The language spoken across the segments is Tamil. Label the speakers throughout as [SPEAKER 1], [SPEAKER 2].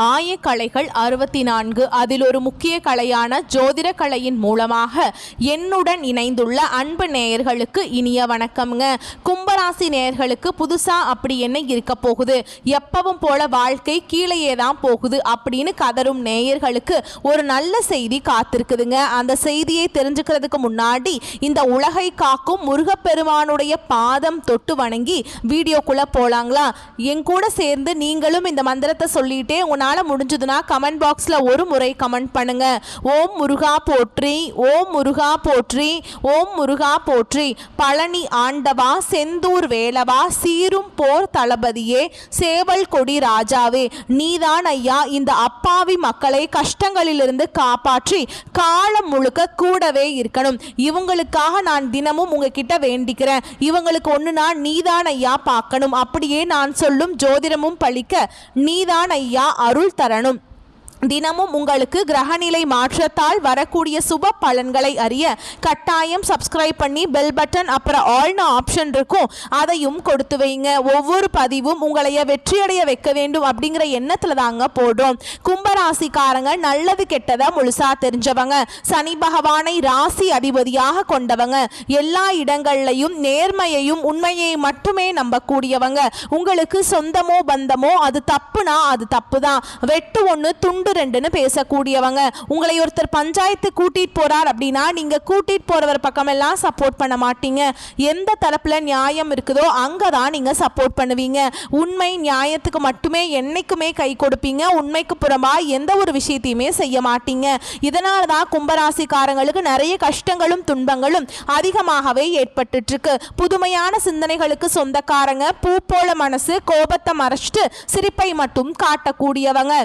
[SPEAKER 1] ஆயக்கலைகள் 64. அதில் ஒரு முக்கிய கலையான ஜோதிட கலையின் மூலமாக என்னுடன் இணைந்துள்ள அன்பு நேயர்களுக்கு இனிய வணக்கம்ங்க. கும்பராசி நேயர்களுக்கு புதுசா அப்படி என்ன இருக்க போகுது, எப்பவும் போல வாழ்க்கை கீழேயே தான் போகுது அப்படின்னு கதரும் நேயர்களுக்கு ஒரு நல்ல செய்தி காத்திருக்குதுங்க. அந்த செய்தியை தெரிஞ்சுக்கிறதுக்கு முன்னாடி இந்த உலகை காக்கும் முருகப்பெருமானுடைய பாதம் தொட்டு வணங்கி வீடியோக்குள்ள போலாங்களா? என் கூட சேர்ந்து நீங்களும் இந்த மந்திரத்தை சொல்லிட்டே உங்களால முடிஞ்சதுன்னா கமெண்ட் பாக்ஸ்ல ஒரு முறை கமெண்ட் பண்ணுங்க. ஓம் முருகா போற்றி, ஓம் முருகா போற்றி, ஓம் முருகா போற்றி. பழனி ஆண்டவா, செந்தூர் வேலவா, சீரும் போர் தளபதியே, சேவல் கொடி ராஜாவே, நீதான் ஐயா இந்த அப்பாவி மக்களை கஷ்டங்களிலிருந்து காப்பாற்றி காலம் முழுக்க கூடவே இருக்கணும். இவங்களுக்காக நான் தினமும் உங்ககிட்ட வேண்டிக்கிறேன். இவங்களுக்கு ஒண்ணுனா நீதான் ஐயா பார்க்கணும். அப்படியே நான் சொல்லும் ஜோதிடமும் பழிக்க நீதான் ஐயா அருள் தரணும். தினமும் உங்களுக்கு கிரகநிலை மாற்றத்தால் வரக்கூடிய சுப பலன்களை அறிய கட்டாயம் சப்ஸ்கிரைப் பண்ணி பெல் பட்டன் அப்புறம் ஆல்னு ஆப்ஷன் இருக்கும், அதையும் கொடுத்து வைங்க. ஒவ்வொரு பதிவும் உங்களைய வெற்றியடைய வைக்க வேண்டும் அப்படிங்கிற எண்ணத்துல தாங்க போடுறோம். கும்பராசிக்காரங்க நல்லது கெட்டதை முழுசா தெரிஞ்சவங்க, சனி பகவானை ராசி அதிபதியாக கொண்டவங்க, எல்லா இடங்கள்லையும் நேர்மையையும் உண்மையை மட்டுமே நம்பக்கூடியவங்க. உங்களுக்கு சொந்தமோ பந்தமோ அது தப்புனா அது தப்பு தான், வெட்டு ஒன்று துண்டு ரெண்டுன்னு பேசக்கூடியவங்க. உங்களை ஒருத்தர் பஞ்சாயத்து கூட்டிட்டு போறார் அப்படின்னா நீங்க கூட்டிட்டு போறவர் பக்கம் எல்லாம் சப்போர்ட் பண்ண மாட்டீங்க. எந்த தரப்புல நியாயம் இருக்குதோ அங்கதான் நீங்க சப்போர்ட் பண்ணுவீங்க. உண்மை நியாயத்துக்கு மட்டுமே என்னைக்குமே கை கொடுப்பீங்க. உண்மைக்கு புறம்பா எந்த ஒரு விஷயத்தையுமே செய்ய மாட்டீங்க. இதனாலதான் கும்பராசிக்காரங்களுக்கு நிறைய கஷ்டங்களும் துன்பங்களும் அதிகமாகவே ஏற்பட்டு இருக்கு. புதுமையான சிந்தனைகளுக்கு சொந்தக்காரங்க, பூ போல மனசு, கோபத்தை மறைச்சிட்டு சிரிப்பை மட்டும் காட்டக்கூடியவங்க.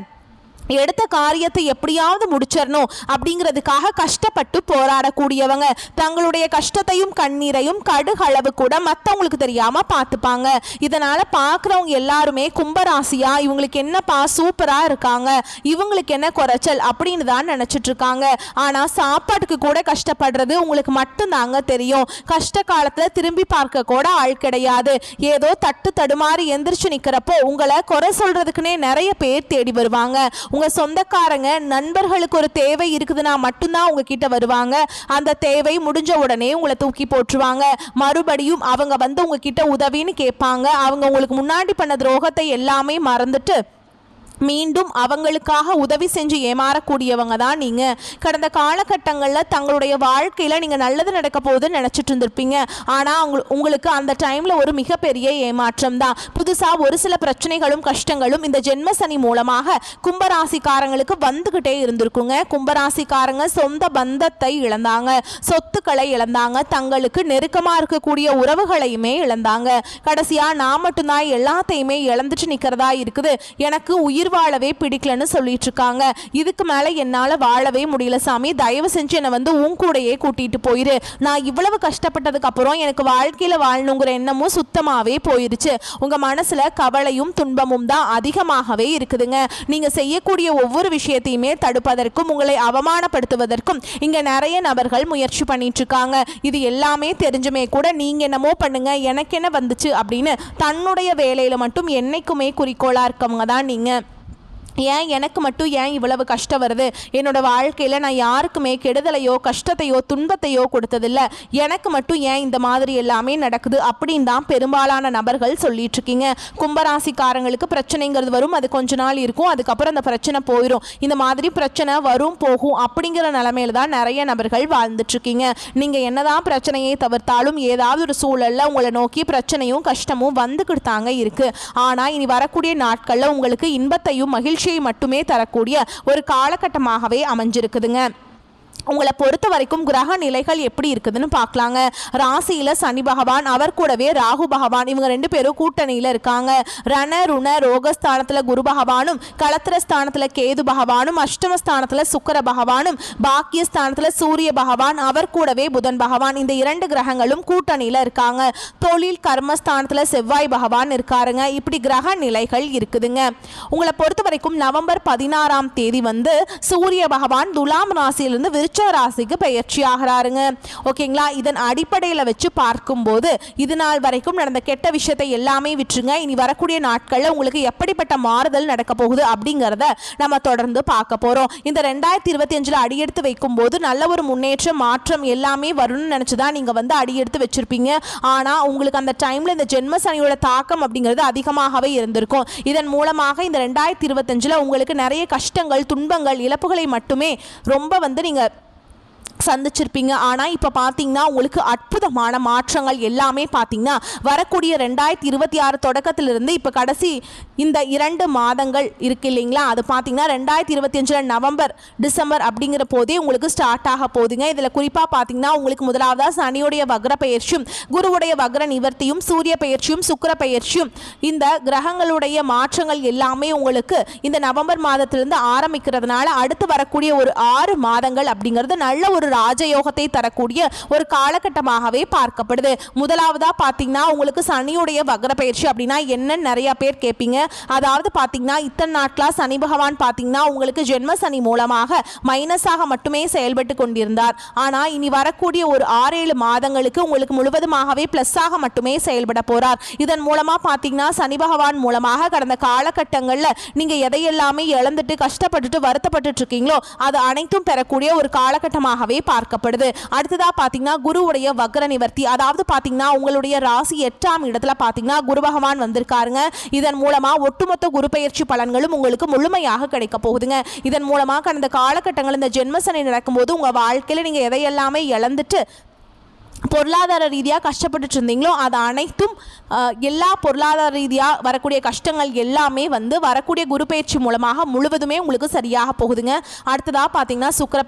[SPEAKER 1] எடுத்த காரியத்தை எப்படியாவது முடிச்சிடணும் அப்படிங்கிறதுக்காக கஷ்டப்பட்டு போராடக்கூடியவங்க. தங்களுடைய கஷ்டத்தையும் கண்ணீரையும் கடுகளவு கூட மற்றவங்களுக்கு தெரியாம பார்த்துப்பாங்க. இதனால பார்க்குறவங்க எல்லாருமே கும்பராசியா இவங்களுக்கு என்னப்பா சூப்பரா இருக்காங்க, இவங்களுக்கு என்ன குறைச்சல் அப்படின்னு தான் நினைச்சிட்டு இருக்காங்க. ஆனா சாப்பாட்டுக்கு கூட கஷ்டப்படுறது உங்களுக்கு மட்டும்தாங்க தெரியும். கஷ்ட காலத்துல திரும்பி பார்க்க கூட ஆள் கிடையாது. ஏதோ தட்டு தடுமாறி எந்திரிச்சு நிக்கிறப்போ உங்களை குறை சொல்றதுக்குன்னே நிறைய பேர் தேடி வருவாங்க. உங்க சொந்தக்காரங்க நண்பர்களுக்கு ஒரு தேவை இருக்குதுன்னா மட்டும்தான் உங்ககிட்ட வருவாங்க. அந்த தேவை முடிஞ்ச உடனே உங்களை தூக்கி போட்டுருவாங்க. மறுபடியும் அவங்க வந்து உங்ககிட்ட உதவின்னு கேட்பாங்க. அவங்க உங்களுக்கு முன்னாடி பண்ண துரோகத்தை எல்லாமே மறந்துட்டு மீண்டும் அவங்களுக்காக உதவி செஞ்சு ஏமாறக்கூடியவங்க தான் நீங்க. கடந்த காலகட்டங்களில் தங்களுடைய வாழ்க்கையில நீங்க நல்லது நடக்க போகுதுன்னு நினைச்சிட்டு இருந்திருப்பீங்க. ஆனா உங்களுக்கு அந்த டைம்ல ஒரு மிகப்பெரிய ஏமாற்றம் தான். புதுசா ஒரு சில பிரச்சனைகளும் கஷ்டங்களும் இந்த ஜென்ம சனி மூலமாக கும்பராசிக்காரங்களுக்கு வந்துகிட்டே இருந்திருக்குங்க. கும்பராசிக்காரங்க சொந்த பந்தத்தை இழந்தாங்க, சொத்துக்களை இழந்தாங்க, தங்களுக்கு நெருக்கமா இருக்கக்கூடிய உறவுகளையுமே இழந்தாங்க. கடைசியா நான் மட்டும்தான் எல்லாத்தையுமே இழந்துட்டு நிக்கிறதா இருக்குது, எனக்கு உயிர் வாழவே பிடிக்கலன்னு சொல்லிட்டு இருக்காங்க. இதுக்கு மேல என்னால வாழவே முடியல சாமி, தயவு செஞ்சு என்னை வந்து உன் கூடையே கூட்டிட்டு போயிரு. நான் இவ்வளவு கஷ்டப்பட்டதுக்கு அப்புறம் எனக்கு வாழ்க்கையில வாழணுங்கிற எண்ணமும் சுத்தமாவே போயிருச்சு. உங்க மனசுல கவலையும் துன்பமும் தான் அதிகமாகவே இருக்குதுங்க. நீங்க செய்யக்கூடிய ஒவ்வொரு விஷயத்தையுமே தடுப்பதற்கும் உங்களை அவமானப்படுத்துவதற்கும் இங்க நிறைய நபர்கள் முயற்சி பண்ணிட்டு இருக்காங்க. இது எல்லாமே தெரிஞ்சுமே கூட நீங்க என்னமோ பண்ணுங்க எனக்கு என்ன வந்துச்சு அப்படின்னு தன்னுடைய வேலையில மட்டும் என்னைக்குமே குறிக்கோளா இருக்கவங்க தான் நீங்க. ஏன் எனக்கு மட்டும் ஏன் இவ்வளவு கஷ்டம் வருது, என்னோட வாழ்க்கையில் நான் யாருக்குமே கெடுதலையோ கஷ்டத்தையோ துன்பத்தையோ கொடுத்ததில்லை, எனக்கு மட்டும் ஏன் இந்த மாதிரி எல்லாமே நடக்குது அப்படின்னு தான் பெரும்பாலான நபர்கள் சொல்லிட்டு இருக்கீங்க. கும்பராசிக்காரங்களுக்கு பிரச்சனைங்கிறது வரும், அது கொஞ்ச நாள் இருக்கும், அதுக்கப்புறம் அந்த பிரச்சனை போயிடும். இந்த மாதிரி பிரச்சனை வரும் போகும் அப்படிங்கிற நிலைமையில தான் நிறைய நபர்கள் வாழ்ந்துட்டு இருக்கீங்க. நீங்க என்னதான் பிரச்சனையை தவிர்த்தாலும் ஏதாவது ஒரு சூழல்ல உங்களை நோக்கி பிரச்சனையும் கஷ்டமும் வந்துக்கிட்டு தாங்க இருக்கு. ஆனா இனி வரக்கூடிய நாட்கள்ல உங்களுக்கு இன்பத்தையும் மகிழ்ச்சி மட்டுமே தரக்கூடிய ஒரு காலகட்டமாகவே அமைஞ்சிருக்குதுங்க. உங்களை பொறுத்த வரைக்கும் கிரக நிலைகள் எப்படி இருக்குதுன்னு பார்க்கலாங்க. ராசியில சனி பகவான், அவர் கூடவே ராகு பகவான், இவங்க ரெண்டு பேரும் கூட்டணியில இருக்காங்க. ரண ருண ரோகஸ்தானத்துல குரு பகவானும், களத்திரஸ்தானத்துல கேது பகவானும், அஷ்டமஸ்தானத்துல சுக்கிர பகவானும், பாக்கியஸ்தானத்துல சூரிய பகவான், அவர் கூடவே புதன் பகவான், இந்த இரண்டு கிரகங்களும் கூட்டணியில இருக்காங்க. தொழில் கர்மஸ்தானத்துல செவ்வாய் பகவான் இருக்காருங்க. இப்படி கிரக நிலைகள் இருக்குதுங்க. உங்களை பொறுத்த வரைக்கும் நவம்பர் 16ஆம் தேதி வந்து சூரிய பகவான் துலாம் ராசியிலிருந்து விருச்சக ராசிக்கு பெயர்ச்சி ஆகிறாருங்க. ஓகேங்களா? இதன் அடிப்படையில் வச்சு பார்க்கும்போது இது நாள் வரைக்கும் நடந்த கெட்ட விஷயத்தை எல்லாமே விட்டுருங்க. இனி வரக்கூடிய நாட்களில் உங்களுக்கு எப்படிப்பட்ட மாறுதல் நடக்க போகுது அப்படிங்கிறத நம்ம தொடர்ந்து பார்க்க போகிறோம். இந்த 2025 அடியெடுத்து வைக்கும்போது நல்ல ஒரு முன்னேற்றம் மாற்றம் எல்லாமே வரும்னு நினச்சி தான் நீங்கள் வந்து அடியெடுத்து வச்சுருப்பீங்க. ஆனால் உங்களுக்கு அந்த டைமில் இந்த ஜென்ம சனியோட தாக்கம் அப்படிங்கிறது அதிகமாகவே இருந்திருக்கும். இதன் மூலமாக இந்த 2025 உங்களுக்கு நிறைய கஷ்டங்கள், துன்பங்கள், இழப்புகளை மட்டுமே ரொம்ப வந்து நீங்கள் சந்திச்சிருப்பீங்க. ஆனால் இப்போ பார்த்தீங்கன்னா உங்களுக்கு அற்புதமான மாற்றங்கள் எல்லாமே பார்த்தீங்கன்னா வரக்கூடிய 2026 தொடக்கத்திலிருந்து இப்போ கடைசி இந்த 2 மாதங்கள் இருக்கு இல்லைங்களா, அது பார்த்தீங்கன்னா 2025 நவம்பர் டிசம்பர் அப்படிங்கிற போதே உங்களுக்கு ஸ்டார்ட் ஆக போகுதுங்க. இதில் குறிப்பாக பார்த்தீங்கன்னா உங்களுக்கு முதலாவதாக சனியுடைய வக்ர பெயர்ச்சியும் குருவுடைய வக்ர நிவர்த்தியும் சூரிய பெயர்ச்சியும் சுக்கிர பெயர்ச்சியும் இந்த கிரகங்களுடைய மாற்றங்கள் எல்லாமே உங்களுக்கு இந்த நவம்பர் மாதத்திலிருந்து ஆரம்பிக்கிறதுனால அடுத்து வரக்கூடிய ஒரு 6 மாதங்கள் அப்படிங்கிறது நல்ல ஒரு ராஜயோகத்தை தரக்கூடிய ஒரு காலகட்டமாகவே பார்க்கப்படுது. முதலாவதா பார்த்தீங்கன்னா உங்களுக்கு சனியுடைய வக்ர பயிற்சி அப்படின்னா என்னன்னு நிறைய பேர் கேட்பீங்க. அதாவது பார்த்தீங்கன்னா இத்தனை நாட்களா சனி பகவான் பார்த்தீங்கன்னா உங்களுக்கு ஜென்ம சனி மூலமாக மைனஸாக மட்டுமே செயல்பட்டு கொண்டிருந்தார். ஆனால் இனி வரக்கூடிய ஒரு 6-7 மாதங்களுக்கு உங்களுக்கு முழுவதுமாகவே பிளஸ்ஸாக மட்டுமே செயல்பட போறார். இதன் மூலமா பார்த்தீங்கன்னா சனி பகவான் மூலமாக கடந்த காலகட்டங்களில் நீங்க எதையெல்லாமே இழந்துட்டு கஷ்டப்பட்டுட்டு வருத்தப்பட்டு இருக்கீங்களோ அது அனைத்தும் பெறக்கூடிய ஒரு காலகட்டமாகவே பார்க்கப்படுது. அடுத்ததா பாத்தீங்கன்னா குருவுடைய வக்ர நிவர்த்தி, அதாவது பாத்தீங்கன்னா உங்களுடைய ராசி 8ஆம் இடத்துல பாத்தீங்கன்னா குரு பகவான் வந்திருக்காருங்க. இதன் மூலமா ஒட்டுமொத்த குரு பெயர்ச்சி பலன்களும் உங்களுக்கு முழுமையாக கிடைக்க போகுதுங்க. இதன் மூலமா கடந்த காலகட்டங்கள் இந்த ஜென்மசனி நடக்கும்போது உங்க வாழ்க்கையில நீங்க எதையெல்லாமே இழந்துட்டு பொருளாதார ரீதியாக கஷ்டப்பட்டு இருந்தீங்களோ அது அனைத்தும் எல்லா பொருளாதார ரீதியாக வரக்கூடிய கஷ்டங்கள் எல்லாமே வந்து வரக்கூடிய குரு பயிற்சி மூலமாக முழுவதுமே உங்களுக்கு சரியாக போகுதுங்க. அடுத்ததாக பார்த்தீங்கன்னா சுக்கிர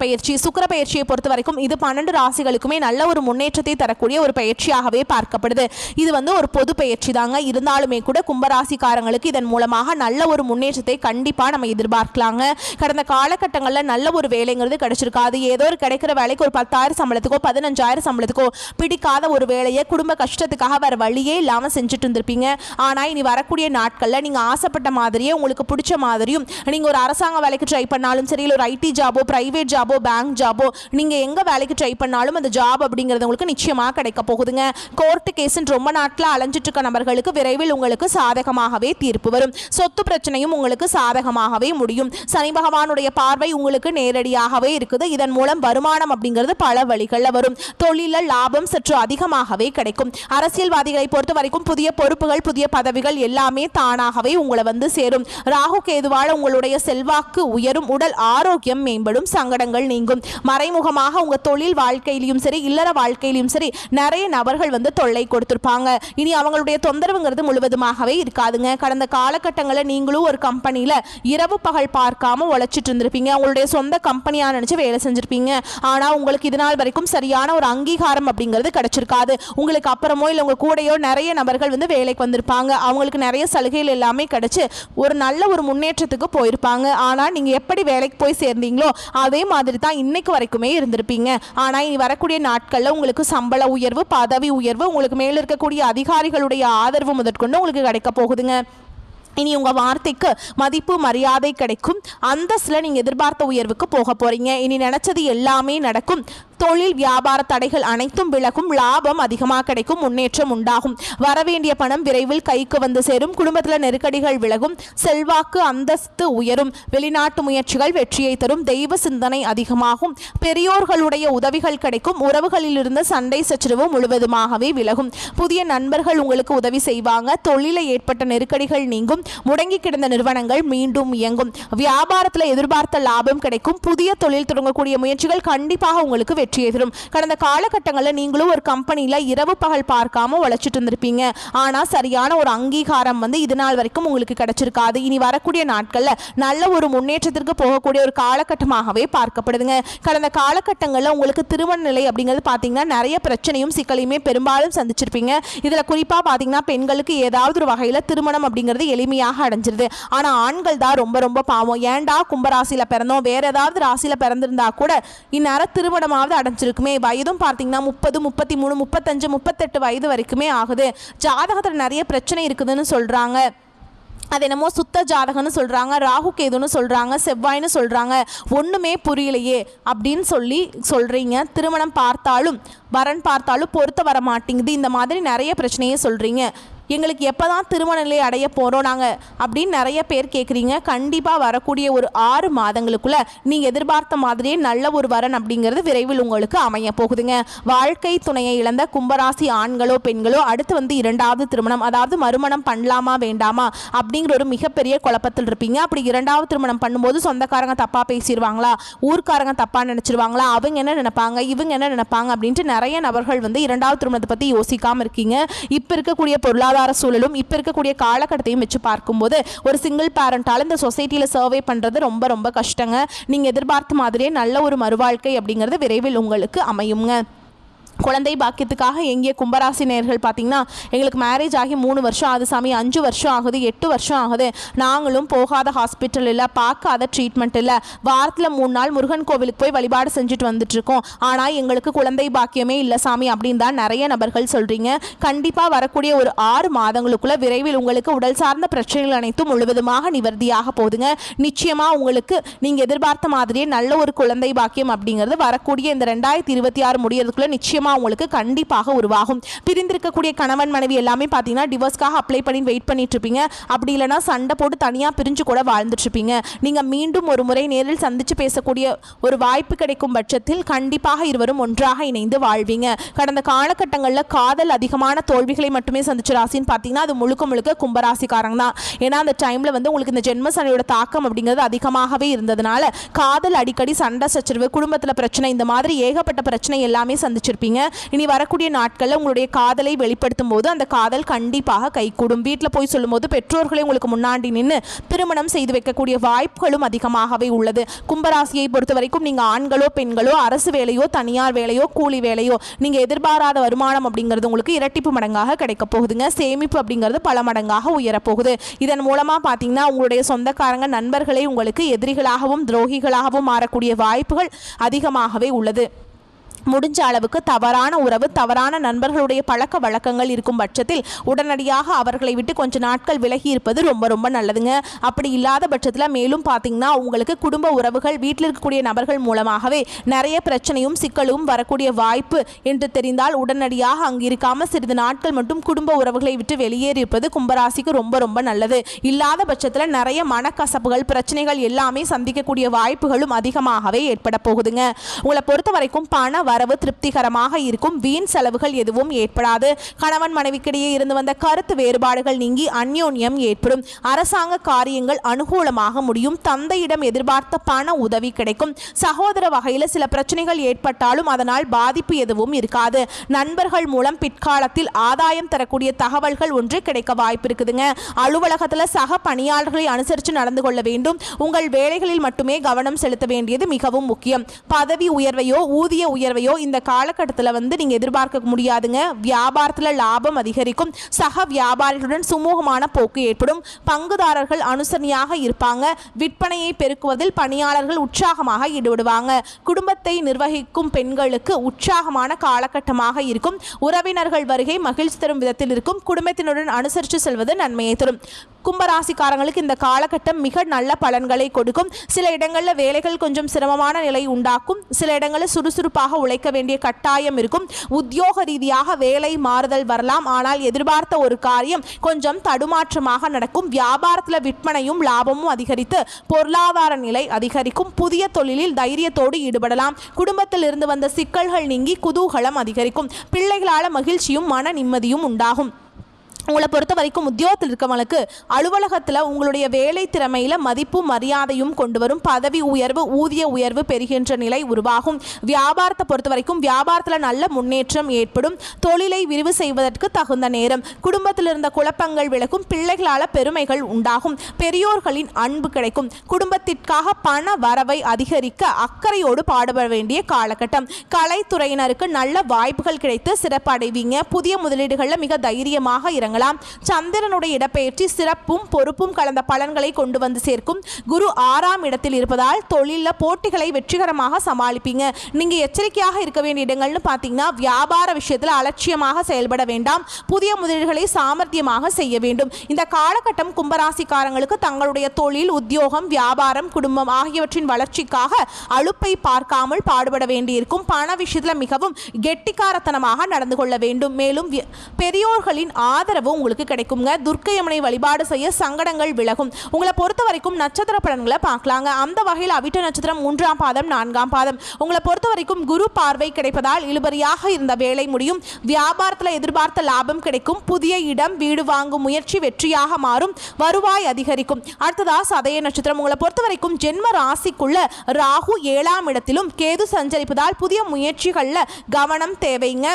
[SPEAKER 1] பயிற்சியை பொறுத்த வரைக்கும் இது 12 ராசிகளுக்குமே நல்ல ஒரு முன்னேற்றத்தை தரக்கூடிய ஒரு பயிற்சியாகவே பார்க்கப்படுது. இது வந்து ஒரு பொது பயிற்சி தாங்க. இருந்தாலுமே கூட கும்பராசிக்காரங்களுக்கு இதன் மூலமாக நல்ல ஒரு முன்னேற்றத்தை கண்டிப்பாக நம்ம எதிர்பார்க்கலாங்க. கடந்த காலகட்டங்களில் நல்ல ஒரு வேலைங்கிறது கிடைச்சிருக்காது. ஏதோ ஒரு கிடைக்கிற வேலைக்கு ஒரு 10,000 சம்பளத்துக்கோ 15,000 சம்பளத்துக்கோ பிடிக்காத ஒரு வேலையை குடும்ப கஷ்டத்துக்காக வேற வழியே இல்லாமல் செஞ்சுட்டு இருந்திருப்பீங்க. ஆனால் இனி வரக்கூடிய நாட்களில் நீங்கள் ஆசைப்பட்ட மாதிரியே உங்களுக்கு பிடிச்ச மாதிரியும் நீங்கள் ஒரு அரசாங்க வேலைக்கு ட்ரை பண்ணாலும் சரி, இல்லை ஒரு ஐடி ஜாபோ, பிரைவேட் ஜாபோ, பேங்க் ஜாபோ, நீங்கள் எங்கே வேலைக்கு ட்ரை பண்ணாலும் அந்த ஜாப் அப்படிங்கிறது உங்களுக்கு நிச்சயமாக கிடைக்க போகுதுங்க. கோர்ட்டு கேஸுன்னு ரொம்ப நாட்கள் அலைஞ்சிட்டு இருக்க நபர்களுக்கு விரைவில் உங்களுக்கு சாதகமாகவே தீர்ப்பு வரும். சொத்து பிரச்சனையும் உங்களுக்கு சாதகமாகவே முடியும். சனி பகவானுடைய பார்வை உங்களுக்கு நேரடியாகவே இருக்குது. இதன் மூலம் வருமானம் அப்படிங்கிறது பல வழிகளில் வரும். தொழிலில் லாபம் சற்று அதிகமாகவே கிடைக்கும். அரசியல்வாதிகளை பொறுத்த வரைக்கும் புதிய பொறுப்புகள், புதிய பதவிகள் எல்லாமே தானாகவே உங்களை வந்து சேரும். ராகு கேதுவால உங்களுடைய செல்வாக்கு உயரும், உடல் ஆரோக்கியம் மேம்படும், சங்கடங்கள் நீங்கும். மறைமுகமாக உங்க தொழில் வாழ்க்கையிலும் சரி, இல்லற வாழ்க்கையிலும் சரி நிறைய நபர்கள் வந்து தொல்லை கொடுத்திருப்பாங்க. இனி அவங்களுடைய தொந்தரவுங்கிறது முழுவதுமாகவே இருக்காதுங்க. கடந்த காலகட்டங்களில் நீங்களும் ஒரு கம்பெனியில இரவு பகல் பார்க்காம உழைச்சிட்டு இருந்திருப்பீங்க. உங்களுடைய சொந்த கம்பெனியா நினைச்சு வேலை செஞ்சிருப்பீங்க. ஆனா உங்களுக்கு இது நாள் வரைக்கும் சரியான ஒரு அங்கீகாரம் அப்படிங்கிறது கிடைச்சிருக்காது. உங்களுக்கு அப்புறமோ இல்லை உங்க கூடையோ நிறைய நபர்கள் வந்து வேலைக்கு வந்திருப்பாங்க. அவங்களுக்கு நிறைய சலுகைகள் எல்லாமே கிடைச்சு ஒரு நல்ல ஒரு முன்னேற்றத்துக்கு போயிருப்பாங்க. ஆனால் நீங்க எப்படி வேலைக்கு போய் சேர்ந்தீங்களோ அதே மாதிரி தான் இன்னைக்கு வரைக்குமே இருந்திருப்பீங்க. ஆனால் இனி வரக்கூடிய நாட்களில் உங்களுக்கு சம்பள உயர்வு, பதவி உயர்வு, உங்களுக்கு மேல இருக்கக்கூடிய அதிகாரிகளுடைய ஆதரவு முதற்கொண்டு உங்களுக்கு கிடைக்க போகுதுங்க. இனி உங்கள் வார்த்தைக்கு மதிப்பு மரியாதை கிடைக்கும். அந்தஸ்தில் நீங்கள் எதிர்பார்த்த உயர்வுக்கு போக போகிறீங்க. இனி நினச்சது எல்லாமே நடக்கும். தொழில் வியாபார தடைகள் அனைத்தும் விலகும். லாபம் அதிகமாக கிடைக்கும். முன்னேற்றம் உண்டாகும். வரவேண்டிய பணம் விரைவில் கைக்கு வந்து சேரும். குடும்பத்தில் நெருக்கடிகள் விலகும். செல்வாக்கு அந்தஸ்து உயரும். வெளிநாட்டு முயற்சிகள் வெற்றியை தரும். தெய்வ சிந்தனை அதிகமாகும். பெரியோர்களுடைய உதவிகள் கிடைக்கும். உறவுகளில் இருந்த சண்டை சச்சரவு முழுவதுமாகவே விலகும். புதிய நண்பர்கள் உங்களுக்கு உதவி செய்வாங்க. தொழிலில் ஏற்பட்ட நெருக்கடிகள் நீங்கும். முடங்கி கிடந்த நிறுவனங்கள் மீண்டும் இயங்கும். வியாபாரத்தில் எதிர்பார்த்த லாபம் கிடைக்கும். புதிய தொழில் தொடங்கக்கூடிய முயற்சிகள் கண்டிப்பாக உங்களுக்கு வெற்றியை தரும். கடந்த காலகட்டங்களில் நீங்களும் ஒரு கம்பெனியில் இரவு பகல் பார்க்காம உழைச்சிட்டு இருந்திருப்பீங்க. ஆனால் சரியான ஒரு அங்கீகாரம் வந்து இது நாள் வரைக்கும் உங்களுக்கு கிடைச்சிருக்காது. இனி வரக்கூடிய நாட்களில் நல்ல ஒரு முன்னேற்றத்திற்கு போகக்கூடிய ஒரு காலகட்டமாகவே பார்க்கப்படுதுங்க. கடந்த காலகட்டங்களில் உங்களுக்கு திருமண நிலை அப்படிங்கிறது பார்த்தீங்கன்னா நிறைய பிரச்சனையும் சிக்கலையுமே பெரும்பாலும் சந்திச்சிருப்பீங்க. இதில் குறிப்பாக பார்த்தீங்கன்னா பெண்களுக்கு ஏதாவது ஒரு வகையில் திருமணம் அப்படிங்கிறது எளிமையாக அடைஞ்சிருது. ஆனால் ஆண்கள் தான் ரொம்ப ரொம்ப பாவம். ஏண்டா கும்பராசியில் பிறந்தோம், வேற ஏதாவது ராசியில் பிறந்திருந்தா கூட இந்நேரம் திருமணமாவது அடைஞ்சிருக்குமே. வயதும் பார்த்தீங்கன்னா 30, 33, 35, 38 வயது வரைக்குமே ஆகுது. ஜாதகத்தில் நிறைய பிரச்சனை இருக்குதுன்னு சொல்றாங்க. அது என்னமோ சுத்த ஜாதகம்னு சொல்கிறாங்க, ராகு கேதுன்னு சொல்கிறாங்க, செவ்வாய்னு சொல்கிறாங்க, ஒன்றுமே புரியலையே அப்படின்னு சொல்கிறீங்க. திருமணம் பார்த்தாலும் வரன் பார்த்தாலும் பொருத்த வர மாட்டேங்குது, இந்த மாதிரி நிறைய பிரச்சனையே சொல்கிறீங்க. எங்களுக்கு எப்போ தான் திருமண நிலை அடைய போகிறோம் நாங்கள் அப்படின்னு நிறைய பேர் கேட்குறீங்க. கண்டிப்பாக வரக்கூடிய ஒரு 6 மாதங்களுக்குள்ளே நீங்கள் எதிர்பார்த்த மாதிரியே நல்ல ஒரு வரன் அப்படிங்கிறது விரைவில் உங்களுக்கு அமைய போகுதுங்க. வாழ்க்கை துணையை இழந்த கும்பராசி ஆண்களோ பெண்களோ அடுத்து வந்து 2வது திருமணம், அதாவது மறுமணம் பண்ணலாமா வேண்டாமா அப்படிங்கிற ஒரு மிகப்பெரிய குழப்பத்தில் இருப்பீங்க. அப்படி 2வது திருமணம் பண்ணும்போது சொந்தக்காரங்க தப்பாக பேசிடுவாங்களா, ஊர்க்காரங்க தப்பாக நினச்சிருவாங்களா, அவங்க என்ன நினைப்பாங்க, இவங்க என்ன நினைப்பாங்க அப்படின்ட்டு நிறைய நபர்கள் வந்து 2வது திருமணத்தை பற்றி யோசிக்காமல் இருக்கீங்க. இப்போ இருக்கக்கூடிய பொருளாதார சூழலும் இப்போ இருக்கக்கூடிய காலகட்டத்தையும் வச்சு பார்க்கும்போது ஒரு சிங்கிள் பேரண்டால் இந்த சொசைட்டியில் சர்வே பண்ணுறது ரொம்ப ரொம்ப கஷ்டங்க. நீங்கள் எதிர்பார்த்த மாதிரியே நல்ல ஒரு மறுவாழ்க்கை அப்படிங்கிறது விரைவில் உங்களுக்கு அமையுங்க. குழந்தை பாக்கியத்துக்காக எங்கே கும்பராசி நேயர்கள் பார்த்தீங்கன்னா, எங்களுக்கு மேரேஜ் ஆகி 3 வருஷம் ஆகுது சாமி, 5 வருஷம் ஆகுது, 8 வருஷம் ஆகுது, நாங்களும் போகாத ஹாஸ்பிட்டல் இல்லை, பார்க்காத ட்ரீட்மெண்ட் இல்லை, வாரத்தில் 3 நாள் முருகன் கோவிலுக்கு போய் வழிபாடு செஞ்சுட்டு வந்துட்டுருக்கோம், ஆனால் எங்களுக்கு குழந்தை பாக்கியமே இல்லை சாமி அப்படின்னு தான் நிறைய நபர்கள் சொல்கிறீங்க. கண்டிப்பாக வரக்கூடிய ஒரு 6 மாதங்களுக்குள்ள விரைவில் உங்களுக்கு உடல் சார்ந்த பிரச்சனைகள் அனைத்தும் முழுவதுமாக நிவர்த்தியாக போகுதுங்க. நிச்சயமாக உங்களுக்கு நீங்கள் எதிர்பார்த்த மாதிரியே நல்ல ஒரு குழந்தை பாக்கியம் அப்படிங்கிறது வரக்கூடிய இந்த 2026 முடியறதுக்குள்ள நிச்சயமாக உங்களுக்கு கண்டிப்பாக உருவாகும். பிரிந்திருக்கக்கூடிய கணவன் மனைவி எல்லாமே பார்த்தீங்கன்னா டிவோர்ஸ்க்காக அப்ளை பண்ணி வெயிட் பண்ணிட்டு இருப்பீங்க. அப்படி இல்லைனா சண்டை போட்டு தனியாக பிரிஞ்சு கூட வாழ்ந்துட்டு இருப்பீங்க. நீங்கள் மீண்டும் ஒரு முறை நேரில் சந்தித்து பேசக்கூடிய ஒரு வாய்ப்பு கிடைக்கும் பட்சத்தில் கண்டிப்பாக இருவரும் ஒன்றாக இணைந்து வாழ்வீங்க. கடந்த காலகட்டங்களில் காதல் அதிகமான தோல்விகளை மட்டுமே சந்திச்ச ராசின்னு பார்த்தீங்கன்னா அது முழுக்க முழுக்க கும்பராசிக்காரங்க தான். ஏன்னா அந்த டைமில் வந்து உங்களுக்கு இந்த ஜென்ம சனியோட தாக்கம் அப்படிங்கிறது அதிகமாகவே இருந்ததுனால காதல் அடிக்கடி சண்டை சச்சரவு, குடும்பத்தில் பிரச்சனை, இந்த மாதிரி ஏகப்பட்ட பிரச்சனை எல்லாமே சந்திச்சிருப்பீங்க. இனி வரக்கூடிய நாட்களில் உங்களுடைய காதலை வெளிப்படுத்தும் போது அந்த காதல் கண்டிப்பாக கைகூடும். வீட்டில் போய் சொல்லும் போது பெற்றோர்களை உங்களுக்கு முன்னாடி நின்று திருமணம் செய்து வைக்கக்கூடிய வாய்ப்புகளும் அதிகமாகவே உள்ளது. கும்பராசியை பொறுத்த வரைக்கும் நீங்கள் ஆண்களோ பெண்களோ அரசு வேலையோ தனியார் வேலையோ கூலி வேலையோ நீங்கள் எதிர்பாராத வருமானம் அப்படிங்கிறது உங்களுக்கு இரட்டிப்பு மடங்காக கிடைக்க போகுதுங்க. சேமிப்பு அப்படிங்கிறது பல மடங்காக உயரப்போகுது. இதன் மூலமாக பார்த்தீங்கன்னா உங்களுடைய சொந்தக்காரங்க நண்பர்களை உங்களுக்கு எதிரிகளாகவும் துரோகிகளாகவும் மாறக்கூடிய வாய்ப்புகள் அதிகமாகவே உள்ளது. முடிஞ்ச அளவுக்கு தவறான உறவு, தவறான நண்பர்களுடைய பழக்க வழக்கங்கள் இருக்கும் பட்சத்தில் உடனடியாக அவர்களை விட்டு கொஞ்ச நாட்கள் விலகி இருப்பது ரொம்ப ரொம்ப நல்லதுங்க. அப்படி இல்லாத பட்சத்தில் மேலும் பார்த்தீங்கன்னா உங்களுக்கு குடும்ப உறவுகள், வீட்டில் இருக்கக்கூடிய நபர்கள் மூலமாகவே நிறைய பிரச்சனையும் சிக்கலும் வரக்கூடிய வாய்ப்பு என்று தெரிந்தால் உடனடியாக அங்கு இருக்காமல் சிறிது நாட்கள் மட்டும் குடும்ப உறவுகளை விட்டு வெளியேறி இருப்பது கும்பராசிக்கு ரொம்ப ரொம்ப நல்லது. இல்லாத பட்சத்தில் நிறைய மனக்கசப்புகள், பிரச்சனைகள் எல்லாமே சந்திக்கக்கூடிய வாய்ப்புகளும் அதிகமாகவே ஏற்பட போகுதுங்க. உங்களை பொறுத்த வரைக்கும் பண வரவு திருப்திகரமாக இருக்கும். வீண் செலவுகள் எதுவும் ஏற்படாது. கணவன் மனைவிக்கிடையே இருந்து வந்த கருத்து வேறுபாடுகள் நீங்கி அந்யோன்யம் ஏற்படும். அரசாங்க காரியங்கள் அனுகூலமாக முடியும். தந்தையிடம் எதிர்பார்த்த பண உதவி கிடைக்கும். சகோதர வகையில் சில பிரச்சனைகள் ஏற்பட்டாலும் அதனால் பாதிப்பு எதுவும் இருக்காது. நண்பர்கள் மூலம் பிற்காலத்தில் ஆதாயம் தரக்கூடிய தகவல்கள் ஒன்று கிடைக்க வாய்ப்பு இருக்குதுங்க. அலுவலகத்தில் சக பணியாளர்களை அனுசரித்து நடந்து கொள்ள வேண்டும். உங்கள் வேலைகளில் மட்டுமே கவனம் செலுத்த வேண்டியது மிகவும் முக்கியம். பதவி உயர்வையோ ஊதிய உயர்வையோ இந்த காலகட்டத்தில் வந்து நீங்கள் எதிர்பார்க்க முடியாதுங்க. வியாபாரத்தில் லாபம் அதிகரிக்கும். சக வியாபாரிகளுடன் சுமூகமான போக்கு ஏற்படும். பங்குதாரர்கள் அனுசரணையாக இருப்பாங்க. விற்பனையை பெருக்குவதில் பணியாளர்கள் உற்சாகமாக ஈடுபடுவாங்க. குடும்பத்தை நிர்வகிக்கும் பெண்களுக்கு உற்சாகமான காலகட்டமாக இருக்கும். உறவினர்கள் வருகை மகிழ்ச்சி தரும் விதத்தில் இருக்கும். குடும்பத்தினுடன் அனுசரித்து செல்வது நன்மையை தரும். கும்பராசிக்காரங்களுக்கு இந்த காலகட்டம் மிக நல்ல பலன்களை கொடுக்கும். சில இடங்களில் வேலைகள் கொஞ்சம் சிரமமான நிலை உண்டாக்கும். சில இடங்களில் சுறுசுறுப்பாக உழைக்க வேண்டிய கட்டாயம் இருக்கும். உத்தியோக ரீதியாக வேலை மாறுதல் வரலாம். ஆனால் எதிர்பார்த்த ஒரு காரியம் கொஞ்சம் தடுமாற்றமாக நடக்கும். வியாபாரத்தில் விற்பனையும் லாபமும் அதிகரித்து பொருளாதார நிலை அதிகரிக்கும். புதிய தொழிலில் தைரியத்தோடு ஈடுபடலாம். குடும்பத்தில் இருந்து வந்த சிக்கல்கள் நீங்கி குதூகலம் அதிகரிக்கும். பிள்ளைகளால் மகிழ்ச்சியும் மன நிம்மதியும் உண்டாகும். உங்களை பொறுத்த வரைக்கும் உத்தியோகத்தில் இருக்கவங்களுக்கு அலுவலகத்தில் உங்களுடைய வேலை திறமையில் மதிப்பும் மரியாதையும் கொண்டு வரும். பதவி உயர்வு, ஊதிய உயர்வு பெறுகின்ற நிலை உருவாகும். வியாபாரத்தை பொறுத்த வரைக்கும் வியாபாரத்தில் நல்ல முன்னேற்றம் ஏற்படும். தொழிலை விரிவு செய்வதற்கு தகுந்த நேரம். குடும்பத்தில் இருந்த குழப்பங்கள் விலகும். பிள்ளைகளால் பெருமைகள் உண்டாகும். பெரியோர்களின் அன்பு கிடைக்கும். குடும்பத்திற்காக பண வரவை அதிகரிக்க அக்கறையோடு பாடுபட வேண்டிய காலகட்டம். கலைத்துறையினருக்கு நல்ல வாய்ப்புகள் கிடைத்து சிறப்பு அடைவீங்க. புதிய முதலீடுகளில் மிக தைரியமாக இறங்க தொடங்கலாம். சந்திரனுடைய இடப்பெயர்ச்சி சிறப்பும் பொறுப்பும் கலந்த பலன்களை கொண்டு வந்து சேர்க்கும். குரு 6ஆம் இடத்தில் இருப்பதால் தொழிலில் போட்டிகளை வெற்றிகரமாக சமாளிப்பீங்க. நீங்க எச்சரிக்கையாக இருக்க வேண்டிய இடங்கள்னு பார்த்தீங்கன்னா, வியாபார விஷயத்தில் அலட்சியமாக செயல்பட வேண்டாம். புதிய முதலீடுகளை சாமர்த்தியமாக செய்ய வேண்டும். இந்த காலகட்டம் கும்பராசிக்காரங்களுக்கு தங்களுடைய தொழில், உத்தியோகம், வியாபாரம், குடும்பம் ஆகியவற்றின் வளர்ச்சிக்காக அலுப்பை பார்க்காமல் பாடுபட வேண்டியிருக்கும். பண விஷயத்தில் மிகவும் கெட்டிக்காரத்தனமாக நடந்து கொள்ள வேண்டும். மேலும் பெரியோர்களின் ஆதரவு உங்களுக்கு கிடைக்குங்க. துர்க்கையம்மனை வழிபாடு செய்ய சங்கடங்கள் விலகும். உங்களை பொறுத்த வரைக்கும் நட்சத்திர பலன்களை பார்க்கலாங்க. அந்த வகையில் அவிட்ட நட்சத்திரம் 3ஆம் பாதம் 4ஆம் பாதம். உங்களை பொறுத்த வரைக்கும் குரு பார்வை கிடைப்பதால் இழுபறியாக இருந்த வேலை முடியும். வியாபாரத்தில் எதிர்பார்த்த லாபம் கிடைக்கும். புதிய இடம், வீடு வாங்கும் முயற்சி வெற்றியாக மாறும். வருவாய் அதிகரிக்கும். அடுத்ததா சதய நட்சத்திரம். உங்களை பொறுத்த வரைக்கும் ஜென்ம ராசிக்குள்ள ராகு 7ஆம் இடத்திலும் கேது சஞ்சரிப்பதால் புதிய முயற்சிகளில் கவனம் தேவைங்க.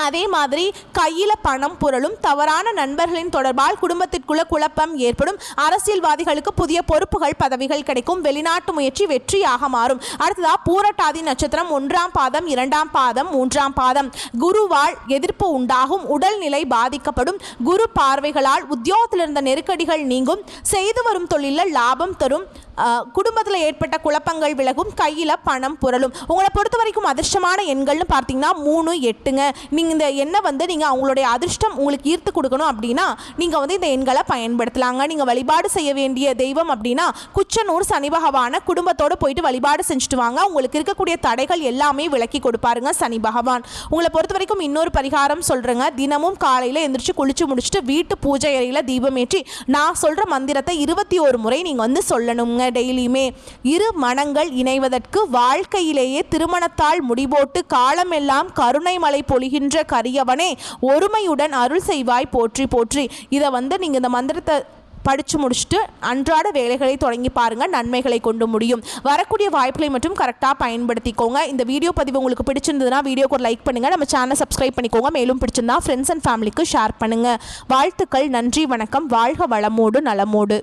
[SPEAKER 1] அதே மாதிரி கையில் பணம் புரளும். தவறான நண்பர்களின் தொடர்பால் குடும்பத்திற்குள்ள குழப்பம் ஏற்படும். அரசியல்வாதிகளுக்கு புதிய பொறுப்புகள், பதவிகள் கிடைக்கும். வெளிநாட்டு முயற்சி வெற்றியாக மாறும். அடுத்ததா பூரட்டாதி நட்சத்திரம் 1ஆம் பாதம் 2ஆம் பாதம் 3ஆம் பாதம். குருவால் எதிர்ப்பு உண்டாகும். உடல்நிலை பாதிக்கப்படும். குரு பார்வைகளால் உத்தியோகத்தில் இருந்த நெருக்கடிகள் நீங்கும். செய்து வரும் தொழிலில் லாபம் தரும். குடும்பத்தில் ஏற்பட்ட குழப்பங்கள் விலகும். கையில் பணம் புரளும். உங்களை பொறுத்த வரைக்கும் அதிர்ஷ்டமான எண்கள்னு பார்த்தீங்கன்னா 3, 8ங்க. நீங்கள் இந்த எண்ணை நீங்கள் அவங்களுடைய அதிர்ஷ்டம் உங்களுக்கு ஈர்த்து கொடுக்கணும் அப்படின்னா நீங்கள் இந்த எண்களை பயன்படுத்தலாங்க. நீங்கள் வழிபாடு செய்ய வேண்டிய தெய்வம் அப்படின்னா குச்சனூர் சனி பகவானை குடும்பத்தோடு போயிட்டு வழிபாடு செஞ்சுட்டு வாங்க. உங்களுக்கு இருக்கக்கூடிய தடைகள் எல்லாமே விலக்கி கொடுப்பாருங்க சனி பகவான். உங்களை பொறுத்த வரைக்கும் இன்னொரு பரிகாரம் சொல்கிறேங்க. தினமும் காலையில் எந்திரிச்சு குளிச்சு முடிச்சுட்டு வீட்டு பூஜை அறையில் தீபம் ஏற்றி நான் சொல்கிற மந்திரத்தை 21 முறை நீங்கள் சொல்லணுங்க. டெய்லியுமே இரு மனங்கள் இணைவதற்கு வாழ்க்கையிலேயே திருமணத்தால் முடிபோட்டு காலமெல்லாம் கருணை மலை பொழிகின்ற கரியவனே ஒருமையுடன் அருள் செய்வாய் போற்றி போற்றி. இதை நீங்க இந்த மந்திரத்தை படித்து முடிச்சுட்டு அன்றாட வேலைகளை தொடங்கி பாருங்கள். நன்மைகளை கொண்டு முடியும். வரக்கூடிய வாய்ப்புகளை மட்டும் கரெக்டாக பயன்படுத்திக்கோங்க. இந்த வீடியோ பதிவு உங்களுக்கு பிடிச்சிருந்ததுன்னா வீடியோக்கு ஒரு லைக் பண்ணுங்கள். நம்ம சேனலை சப்ஸ்கிரைப் பண்ணிக்கோங்க. மேலும் பிடிச்சிருந்தா ஃப்ரெண்ட்ஸ் அண்ட் ஃபேமிலிக்கு ஷேர் பண்ணுங்கள். வாழ்த்துக்கள். நன்றி, வணக்கம். வாழ்க வளமோடு நலமோடு.